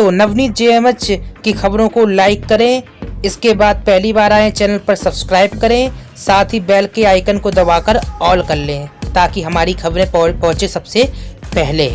तो नवनीत जेएमएच की खबरों को लाइक करें, इसके बाद पहली बार आए चैनल पर सब्सक्राइब करें, साथ ही बेल के आइकन को दबाकर ऑल कर लें ताकि हमारी खबरें पहुंचे सबसे पहले।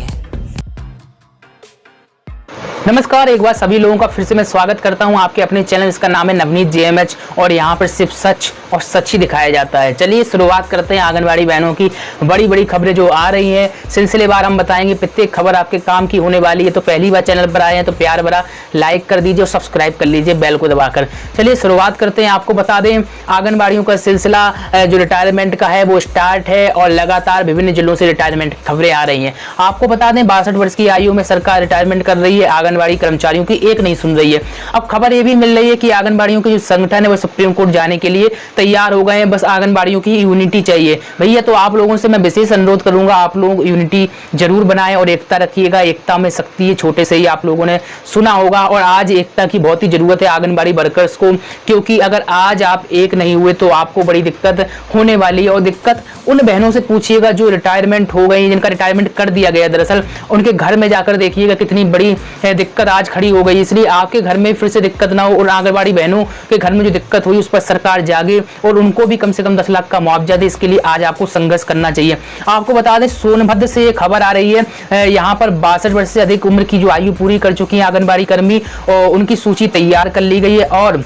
नमस्कार, एक बार सभी लोगों का फिर से मैं स्वागत करता हूं आपके अपने चैनल, इसका नाम है नवनीत जेएमएच और यहां पर सिर्फ सच और सच ही दिखाया जाता है। चलिए शुरुआत करते हैं आंगनबाड़ी बहनों की बड़ी बड़ी खबरें जो आ रही हैं, सिलसिलेवार हम बताएंगे। प्रत्येक खबर आपके काम की होने वाली है। तो पहली बार चैनल पर आए हैं तो प्यार भरा लाइक कर दीजिए और सब्सक्राइब कर लीजिए बेल को दबाकर। चलिए शुरुआत करते हैं। आपको बता दें आंगनबाड़ियों का सिलसिला जो रिटायरमेंट का है वो स्टार्ट है और लगातार विभिन्न जिलों से रिटायरमेंट की खबरें आ रही हैं। आपको बता दें 62 वर्ष की आयु में सरकार रिटायरमेंट कर रही है। आंगनबाड़ी कर्मचारियों की एक नहीं सुन रही है। अब खबर ये भी मिल रही है कि आंगनबाड़ियों के जो संगठन है वो सुप्रीम कोर्ट जाने के लिए तैयार हो गए हैं। बस आंगनबाड़ियों की यूनिटी चाहिए भैया। तो आप लोगों से मैं विशेष अनुरोध करूंगा, आप लोग यूनिटी जरूर बनाएं और एकता रखिएगा। एकता में शक्ति है, छोटे से ही आप लोगों ने सुना होगा। और आज एकता की बहुत ही जरूरत है आंगनबाड़ी वर्कर्स को, क्योंकि अगर आज आप एक नहीं हुए तो आपको बड़ी दिक्कत होने वाली है। और दिक्कत उन बहनों से पूछिएगा जो रिटायरमेंट हो गई, जिनका रिटायरमेंट कर दिया गया। दरअसल उनके घर में जाकर देखिएगा कितनी बड़ी दिक्कत आज खड़ी हो गई। इसलिए आपके घर में फिर से दिक्कत ना हो और आंगनबाड़ी बहनों के घर में जो दिक्कत हुई उस पर सरकार जागे और उनको भी कम से कम 10 लाख का मुआवजा दे। इसके लिए आज आपको संघर्ष करना चाहिए। आपको बता दें सोनभद्र से ये खबर आ रही है, यहाँ पर 62 वर्ष से अधिक उम्र की जो आयु पूरी कर चुकी है आंगनबाड़ी कर्मी, और उनकी सूची तैयार कर ली गई है। और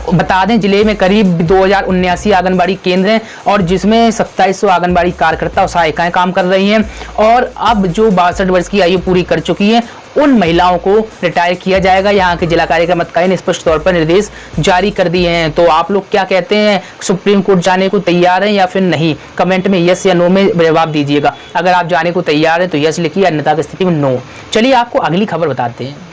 बता दें जिले में करीब 2079 आंगनबाड़ी केंद्र हैं और जिसमें 2700 आंगनबाड़ी कार्यकर्ता और सहायिकाएं काम कर रही हैं। और अब जो 62 वर्ष की आयु पूरी कर चुकी है उन महिलाओं को रिटायर किया जाएगा। यहाँ के जिला कार्यक्रम अधिकारी ने स्पष्ट तौर पर निर्देश जारी कर दिए हैं। तो आप लोग क्या कहते हैं, सुप्रीम कोर्ट जाने को तैयार हैं या फिर नहीं? कमेंट में यस या नो में जवाब दीजिएगा। अगर आप जाने को तैयार हैं तो यस लिखिए, अन्यथा की स्थिति में नो। चलिए आपको अगली खबर बताते हैं।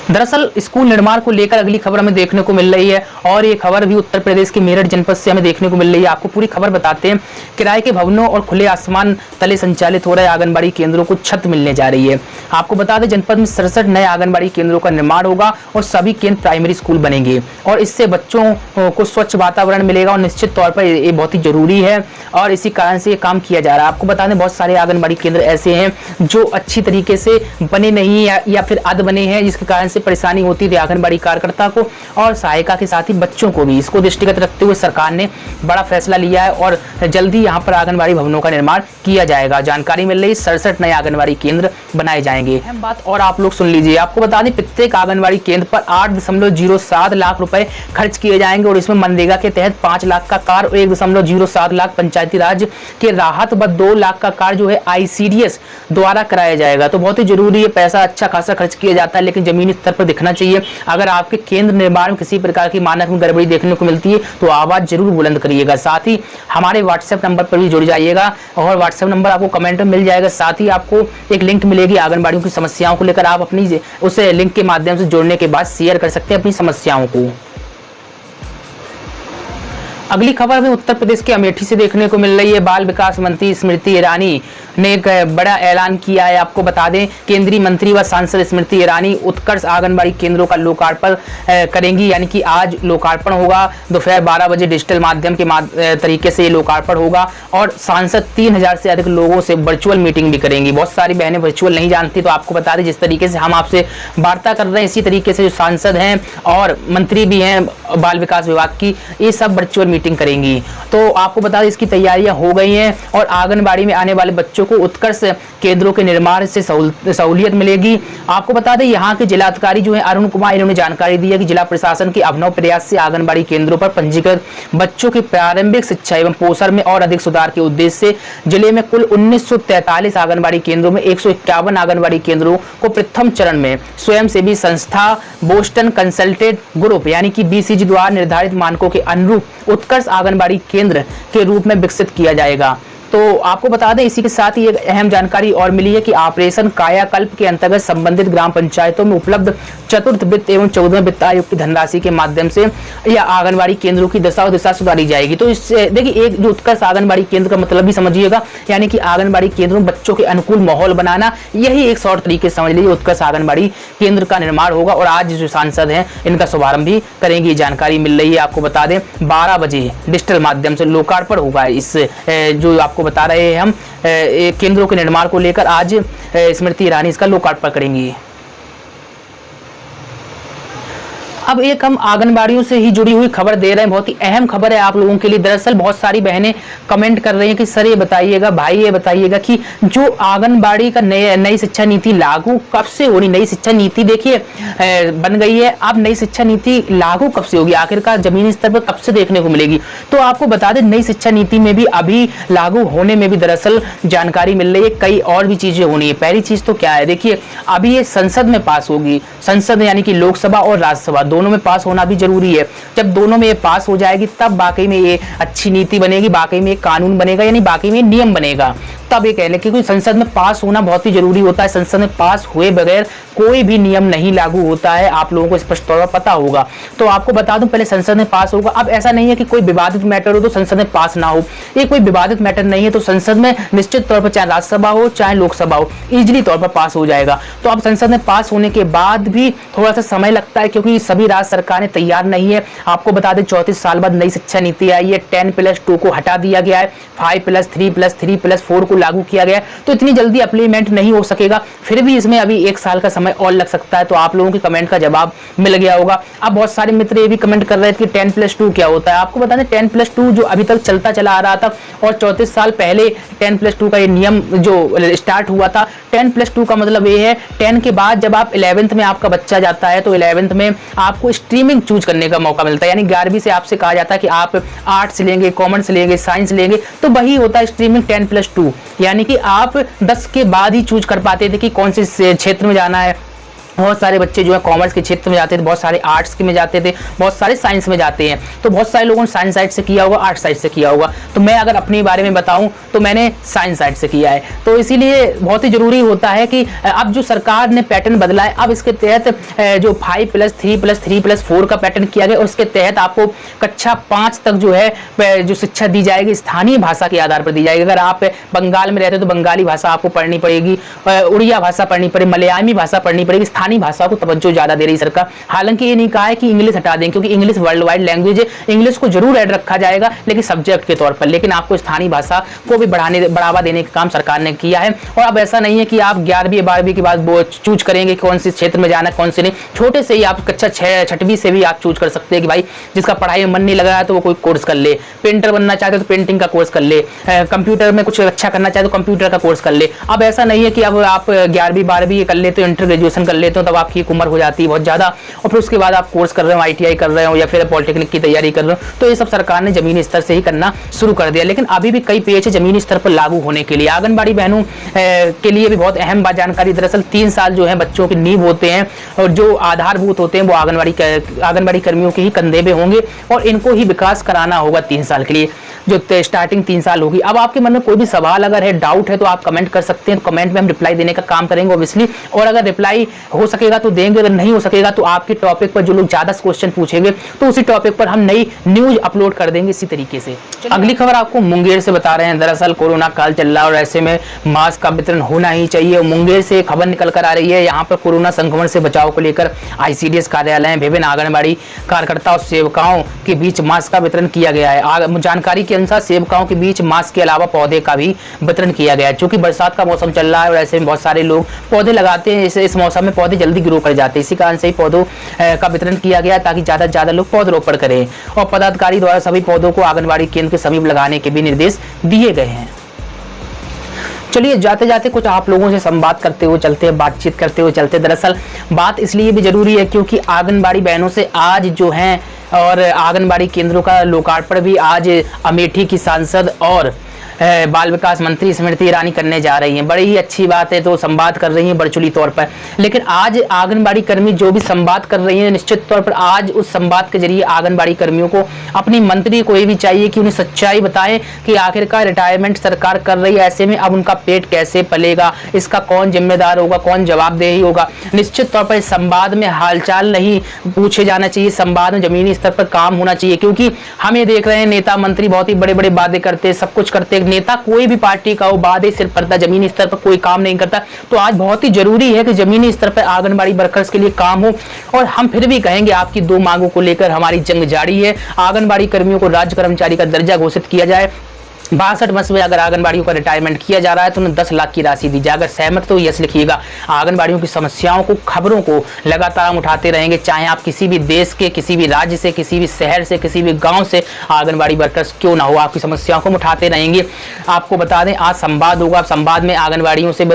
दरअसल स्कूल निर्माण को लेकर अगली खबर हमें देखने को मिल रही है और ये खबर भी उत्तर प्रदेश के मेरठ जनपद से हमें देखने को मिल रही है। आपको पूरी खबर बताते हैं। किराए के भवनों और खुले आसमान तले संचालित हो रहे आंगनबाड़ी केंद्रों को छत मिलने जा रही है। आपको बता दें जनपद में 67 नए आंगनबाड़ी केंद्रों का निर्माण होगा और सभी केंद्र प्राइमरी स्कूल बनेंगे और इससे बच्चों को स्वच्छ वातावरण मिलेगा और निश्चित तौर पर ये बहुत ही जरूरी है और इसी कारण से ये काम किया जा रहा है। आपको बता दें बहुत सारे आंगनबाड़ी केंद्र ऐसे हैं जो अच्छी तरीके से बने नहीं या फिर अध बने हैं, जिसके कारण से परेशानी होती थी आंगनबाड़ी कार्यकर्ता को और सहायिका के साथ ही बच्चों को भी। इसको दृष्टिगत रखते हुए सरकार ने बड़ा फैसला लिया है और जल्दी यहां पर आंगनबाड़ी भवनों का निर्माण किया जाएगा। जानकारी मिल रही 67 नए आंगनबाड़ी केंद्र बनाए जाएंगे। अहम बात और आप लोग सुन लीजिए। आपको बता दें प्रत्येक आंगनबाड़ी केंद्र पर 8.07 लाख रुपए खर्च किए जाएंगे और इसमें मनरेगा के तहत 5 लाख का कार्य और 1.07 लाख पंचायती राज के राहत व 2 लाख का कार्य जो है ICDS द्वारा कराया जाएगा। तो बहुत ही जरूरी है, पैसा अच्छा खासा खर्च किया जाता है लेकिन जमीनी स्तर पर दिखना चाहिए। अगर आपके केंद्र निर्माण में किसी प्रकार की मानक में गड़बड़ी देखने को मिलती है तो आवाज जरूर बुलंद करिएगा। साथ ही हमारे व्हाट्सएप नंबर पर भी जुड़ जाइएगा और व्हाट्सएप नंबर आपको कमेंट में मिल जाएगा। साथ ही आपको एक लिंक मिलेगी आंगनबाड़ियों की समस्याओं को लेकर, आप अपनी उस लिंक के माध्यम से जुड़ने के बाद शेयर कर सकते हैं अपनी समस्याओं को। अगली खबर में उत्तर प्रदेश के अमेठी से देखने को मिल रही है। बाल विकास मंत्री स्मृति ईरानी ने एक बड़ा ऐलान किया है। आपको बता दें केंद्रीय मंत्री व सांसद स्मृति ईरानी उत्कर्ष आंगनबाड़ी केंद्रों का लोकार्पण करेंगी, यानी कि आज लोकार्पण होगा। दोपहर 12 बजे डिजिटल माध्यम के तरीके से ये लोकार्पण होगा और सांसद 3000 से अधिक लोगों से वर्चुअल मीटिंग भी करेंगी। बहुत सारी बहनें वर्चुअल नहीं जानती, तो आपको बता दें जिस तरीके से हम आपसे वार्ता कर रहे हैं इसी तरीके से जो सांसद हैं और मंत्री भी हैं बाल विकास विभाग की, ये सब वर्चुअल मीटिंग करेंगी। तो आपको बता दें इसकी तैयारियां हो गई हैं और आंगनबाड़ी में आने वाले बच्चों को उत्कर्ष केंद्रों के निर्माण से सहूलियत मिलेगी। आपको बता दें यहाँ के जिलाधिकारी जो है अरुण कुमार, इन्होंने जानकारी दी है कि जिला प्रशासन के अभिनव प्रयास से आंगनबाड़ी केंद्रों पर पंजीकृत बच्चों की प्रारंभिक शिक्षा एवं पोषण में और अधिक सुधार के उद्देश्य से जिले में कुल 1943 आंगनबाड़ी केंद्रों में 151 आंगनबाड़ी केंद्रों को प्रथम चरण में स्वयंसेवी संस्था बोस्टन कंसल्टेंट ग्रुप यानी कि BCG द्वारा निर्धारित मानकों के अनुरूप उत्कर्ष आंगनबाड़ी केंद्र के रूप में विकसित किया जाएगा। तो आपको बता दें इसी के साथ ही एक अहम जानकारी और मिली है कि ऑपरेशन कायाकल्प के अंतर्गत संबंधित ग्राम पंचायतों में उपलब्ध चतुर्थ वित्त एवं 14वें वित्त आयोग की धनराशि के माध्यम से यह आंगनबाड़ी केंद्रों की दशा और दिशा सुधारी जाएगी। तो इससे देखिए एक जो उत्कर्ष आंगनबाड़ी केंद्र का मतलब भी समझिएगा, यानी कि आंगनबाड़ी केंद्रों में बच्चों के अनुकूल माहौल बनाना, यही एक शॉर्ट तरीके से समझ लीजिए उत्कर्ष आंगनबाड़ी केंद्र का निर्माण होगा और आज जो सांसद हैं इनका शुभारंभ भी करेंगे। जानकारी मिल रही है। आपको बता दें 12 बजे डिजिटल माध्यम से लोकार्पण होगा। इस जो आपको बता रहे हैं हम केंद्रों के निर्माण को लेकर आज स्मृति ईरानी इसका लोकार्पण करेंगी। अब एक हम आंगनबाड़ियों से ही जुड़ी हुई खबर दे रहे हैं, बहुत ही अहम खबर है आप लोगों के लिए। दरअसल बहुत सारी बहनें कमेंट कर रही हैं कि सर ये बताइएगा, भाई ये बताइएगा कि जो आंगनबाड़ी का नई शिक्षा नीति लागू कब से होनी। नई शिक्षा नीति देखिए बन गई है, अब नई शिक्षा नीति लागू कब से होगी, आखिरकार जमीनी स्तर पर कब से देखने को मिलेगी। तो आपको बता दें नई शिक्षा नीति में भी अभी लागू होने में भी दरअसल जानकारी मिल रही है, कई और भी चीजें होनी है। पहली चीज तो क्या है, देखिए अभी ये संसद में पास होगी, संसद यानी कि लोकसभा और राज्यसभा दोनों में पास होना भी जरूरी है। जब दोनों में ये पास हो जाएगी तब वाकई में ये अच्छी नीति बनेगी, वाकई में कानून बनेगा, यानी वाकई में नियम बनेगा, तब ये कह लें। क्योंकि संसद में पास होना बहुत ही जरूरी होता है, संसद में पास हुए बगैर कोई भी नियम नहीं लागू होता है, आप लोगों को स्पष्ट तौर पर पता होगा। तो आपको बता दूं पहले संसद में पास होगा। अब ऐसा नहीं है कि कोई विवादित मैटर हो तो संसद में पास ना हो, ये कोई विवादित मैटर नहीं है, तो संसद में निश्चित तौर पर चाहे राज्यसभा हो चाहे लोकसभा हो इजिली तौर पर पास हो जाएगा। तो अब संसद में पास होने के बाद भी थोड़ा सा समय लगता है, क्योंकि सभी राज्य सरकारें तैयार नहीं है। आपको बता दें 34 साल बाद नई शिक्षा नीति आई है, 10+2 को हटा दिया गया है, 5+3+3+4 को लागू किया गया है, तो इतनी जल्दी अप्लीमेंट नहीं हो सकेगा, फिर भी इसमें अभी 1 साल का समय और लग सकता है। तो आप लोगों के कमेंट का जवाब मिल गया होगा। अब बहुत सारे मित्र ये भी कमेंट कर रहे थे कि 10+2 क्या होता है। आपको बता दें 10+2 जो अभी तक चलता चला आ रहा था और 34 साल पहले 10+2 का ये नियम जो स्टार्ट हुआ था। 10+2 का मतलब ये है 10 के बाद जब आप 11th में आपका बच्चा जाता है तो 11th में आपको स्ट्रीमिंग चूज करने का मौका मिलता है, यानी 11वीं से आपसे कहा जाता है कि आप आर्ट्स लेंगे, कॉमर्स लेंगे, साइंस लेंगे, तो वही होता है स्ट्रीमिंग 10+2। यानी कि आप 10 के बाद ही चूज कर पाते थे कि कौन से क्षेत्र में जाना है। बहुत सारे बच्चे जो है कॉमर्स के क्षेत्र में जाते थे, बहुत सारे आर्ट्स के में जाते थे, बहुत सारे साइंस में जाते हैं। तो बहुत सारे लोगों ने साइंस साइड से किया होगा, आर्ट साइड से किया होगा। तो मैं अगर अपने बारे में बताऊं तो मैंने साइंस साइड से किया है। तो इसीलिए बहुत ही जरूरी होता है कि अब जो सरकार ने पैटर्न बदला है, अब इसके तहत जो 5+3+3+4 का पैटर्न किया गया, उसके तहत आपको कक्षा 5 तक जो है जो शिक्षा दी जाएगी स्थानीय भाषा के आधार पर दी जाएगी। अगर आप बंगाल में रहते हो तो बंगाली भाषा आपको पढ़नी पड़ेगी, उड़िया भाषा पढ़नी पड़ेगी, मलयामी भाषा पढ़नी पड़ेगी, स्थानीय भाषा को तवज्जो ज्यादा दे रही सरकार। हालांकि ये नहीं कहा है कि इंग्लिश हटा दें, क्योंकि इंग्लिश वर्ल्ड वाइड लैंग्वेज है, इंग्लिश को जरूर ऐड रखा जाएगा लेकिन सब्जेक्ट के तौर पर, लेकिन आपको स्थानीय भाषा को भी बढ़ावा देने का काम सरकार ने किया है। और अब ऐसा नहीं है कि आप 11वीं 12वीं के बाद चूज करेंगे कौन से क्षेत्र में जाना है कौन से नहीं। छोटे से ही आप कक्षा 6-6वीं से भी आप चूज कर सकते हैं कि भाई जिसका पढ़ाई में मन नहीं लग रहा है तो वो कोई कोर्स कर ले, पेंटर बनना चाहते तो पेंटिंग का कोर्स कर ले, कंप्यूटर में कुछ अच्छा करना चाहते तो कंप्यूटर का कोर्स कर ले। अब ऐसा नहीं है कि अब आप 11वीं 12वीं कर लेते हो, इंटर ग्रेजुएशन कर लेते हो, तब आपकी एक उम्र हो जाती है बहुत ज्यादा, और फिर उसके बाद आप कोर्स कर रहे हो, ITI कर रहे हो या फिर पॉलिटेक्निक की तैयारी कर रहे हो, तो ये सब सरकार ने जमीनी स्तर से ही करना शुरू कर दिया। लेकिन अभी भी कई पेज है जमीनी स्तर पर लागू होने के लिए। आंगनबाड़ी बहनों के लिए भी बहुत अहम जानकारी, दरअसल 3 साल जो है बच्चों की नींव होते हैं और जो आधारभूत होते हैं वो आंगनबाड़ी कर्मियों के ही कंधे पे होंगे और इनको ही विकास कराना होगा 3 साल के लिए, जो स्टार्टिंग 3 साल होगी। अब आपके मन में कोई भी सवाल अगर है, डाउट है, तो आप कमेंट कर सकते हैं, कमेंट में हम रिप्लाई देने का काम करेंगे ऑब्वियसली। और अगर रिप्लाई हो सकेगा तो देंगे, अगर नहीं हो सकेगा तो आपके टॉपिक पर जो लोग ज्यादा क्वेश्चन पूछेंगे तो उसी टॉपिक पर हम नई न्यूज अपलोड कर देंगे इसी तरीके से। अगली खबर आपको मुंगेर से बता रहे हैं। दरअसल कोरोना काल चल रहा है और ऐसे में मास्क का वितरण होना ही चाहिए। मुंगेर से खबर निकल कर आ रही है, यहाँ पर कोरोना संक्रमण से बचाव को लेकर ICDS कार्यालय विभिन्न आंगनबाड़ी कार्यकर्ता और सेवकाओं के बीच मास्क का वितरण किया गया है। जानकारी के अनुसार सेवकाओं के बीच मास्क के अलावा पौधे का भी वितरण किया गया है। चूंकि बरसात का मौसम चल रहा है और ऐसे में बहुत सारे लोग पौधे लगाते हैं, इस मौसम में पौधे जल्दी ग्रो कर जाते हैं, इसी कारण से ही पौधों का वितरण किया गया ताकि ज्यादा से ज्यादा लोग पौधरोपण करें। और पदाधिकारी द्वारा सभी पौधों को आंगनबाड़ी केंद्र के समीप लगाने के भी निर्देश दिए गए हैं। चलिए जाते जाते कुछ आप लोगों से संवाद करते हुए चलते हैं, बातचीत करते हुए चलते। दरअसल बात इसलिए भी जरूरी है क्योंकि आंगनबाड़ी बहनों से आज जो हैं और आंगनबाड़ी केंद्रों का लोकार्पण भी आज अमेठी की सांसद और बाल विकास मंत्री स्मृति ईरानी करने जा रही हैं। बड़ी ही अच्छी बात है, तो संवाद कर रही हैं वर्चुअली तौर पर। लेकिन आज आंगनबाड़ी कर्मी जो भी संवाद कर रही हैं, निश्चित तौर पर आज उस संवाद के जरिए आंगनबाड़ी कर्मियों को अपनी मंत्री को ये भी चाहिए कि उन्हें सच्चाई बताएं कि आखिरकार रिटायरमेंट सरकार कर रही है, ऐसे में अब उनका पेट कैसे पलेगा, इसका कौन जिम्मेदार होगा, कौन जवाबदेही होगा। निश्चित तौर पर इस संवाद में हालचाल नहीं पूछे जाना चाहिए, संवाद में जमीनी स्तर पर काम होना चाहिए। क्योंकि हम ये देख रहे हैं नेता मंत्री बहुत ही बड़े बड़े वादे करते, सब कुछ करते, नेता कोई भी पार्टी का हो वादे सिर्फ करता, जमीनी स्तर पर कोई काम नहीं करता। तो आज बहुत ही जरूरी है कि जमीनी स्तर पर आंगनबाड़ी वर्कर्स के लिए काम हो। और हम फिर भी कहेंगे आपकी 2 मांगों को लेकर हमारी जंग जारी है। आंगनबाड़ी कर्मियों को राज्य कर्मचारी का दर्जा घोषित किया जाए, 62 वर्ष में अगर आंगनबाड़ियों का रिटायरमेंट किया जा रहा है तो उन्हें 10 लाख की राशि दी जाए। अगर सहमत तो यस लिखिएगा। आंगनबाड़ियों की समस्याओं को, खबरों को लगातार हम उठाते रहेंगे, चाहे आप किसी भी देश के, किसी भी राज्य से, किसी भी शहर से, किसी भी गांव से आंगनबाड़ी वर्कर्स क्यों ना हो, आपकी समस्याओं को हम उठाते रहेंगे। आपको बता दें आज संवाद होगा, संवाद में आंगनबाड़ियों से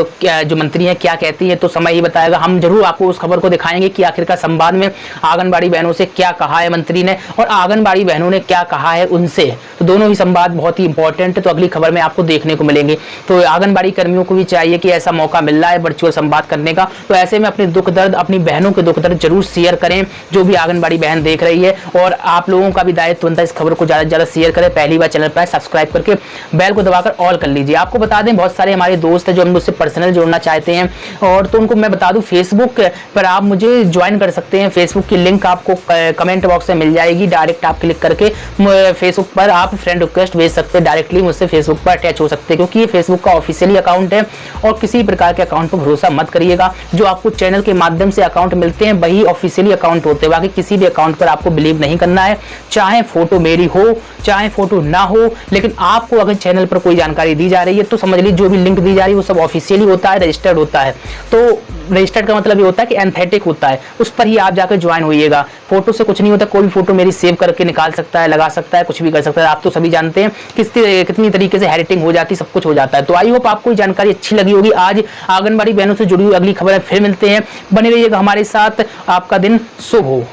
जो मंत्री हैं क्या कहती है तो समय ही बताएगा। हम जरूर आपको उस खबर को दिखाएंगे कि आखिरकार संवाद में आंगनबाड़ी बहनों से क्या कहा है मंत्री ने और आंगनबाड़ी बहनों ने क्या कहा है उनसे। तो दोनों ही संवाद बहुत ही इंपॉर्टेंट है, तो अगली खबर में आपको देखने को मिलेंगे। तो आंगनबाड़ी कर्मियों को भी चाहिए कि ऐसा मौका मिल रहा है वर्चुअल संवाद करने का, तो ऐसे में अपने दुख दर्द, अपनी बहनों के दुख दर्द जरूर शेयर करें, जो भी आंगनबाड़ी बहन देख रही है। और आप लोगों का भी दायित्व बनता है इस खबर को ज्यादा से ज्यादा शेयर करें। पहली बार चैनल पर सब्सक्राइब करके बेल को दबाकर ऑल कर लीजिए। आपको बता दें बहुत सारे हमारे दोस्त हैं जो हम मुझसे पर्सनल जोड़ना चाहते हैं, और तो उनको मैं बता दूं फेसबुक पर आप मुझे ज्वाइन कर सकते हैं। फेसबुक की लिंक आपको कमेंट बॉक्स में मिल जाएगी। डायरेक्ट आप क्लिक करके फेसबुक पर आप फ्रेंड रिक्वेस्ट भेज सकते हैं, डायरेक्टली मुझसे फेसबुक पर अटैच हो सकते हैं, क्योंकि ये फेसबुक का ऑफिशियली अकाउंट है। और किसी प्रकार के अकाउंट पर भरोसा मत करिएगा। जो आपको चैनल के माध्यम से अकाउंट मिलते हैं वही ऑफिशियली अकाउंट होते हैं, बाकी किसी भी अकाउंट पर आपको बिलीव नहीं करना है। चाहे फोटो मेरी हो चाहे फोटो ना हो, लेकिन आपको अगर चैनल पर कोई जानकारी दी जा रही है तो समझ लीजिए जो भी लिंक दी जा रही है वो सब ऑफिशियली होता है, रजिस्टर्ड होता है। तो रजिस्टर्ड का मतलब ये होता है कि एंथेटिक होता है, उस पर ही आप जाकर ज्वाइन होइएगा। फोटो से कुछ नहीं होता, कोई भी फोटो मेरी सेव करके निकाल सकता है, लगा सकता है, कुछ भी कर सकता है। आप तो सभी जानते हैं कितनी तरीके से एडिटिंग हो जाती है, सब कुछ हो जाता है। तो आई होप आपको जानकारी अच्छी लगी होगी। आज आंगनबाड़ी बहनों से जुड़ी हुई अगली खबर फिर मिलते हैं, बने रहिएगा हमारे साथ। आपका दिन शुभ हो।